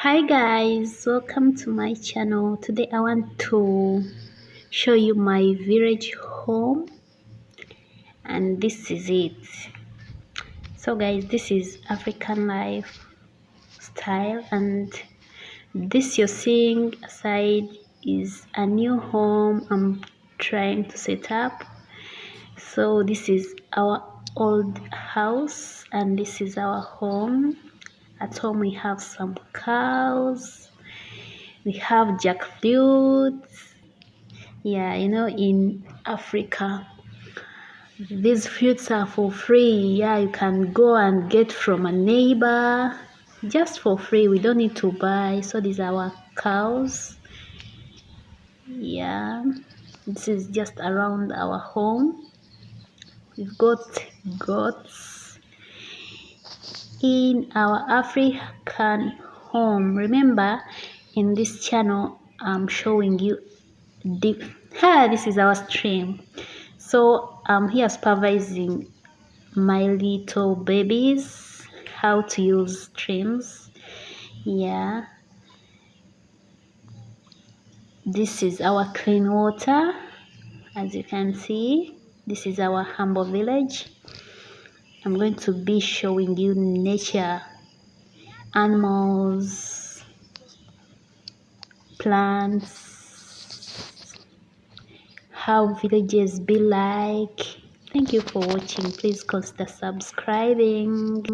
Hi guys, welcome to my channel. Today I want to show you my village home, and this is it. So guys, this is African lifestyle, and this you're seeing aside is a new home I'm trying to set up. So this is our old house and this is our home. At home we have some cows, we have jackfruit. Yeah, in Africa, these fruits are for free. Yeah, you can go and get from a neighbor just for free. We don't need to buy. So these are our cows. Yeah, this is just around our home. We've got goats in our African home. Remember, in this channel, I'm showing you this is our stream. So I'm here supervising my little babies how to use streams. Yeah, this is our clean water. As you can see, this is our humble village. I'm going to be showing you nature, animals, plants, how villages be like. Thank you for watching. Please consider subscribing.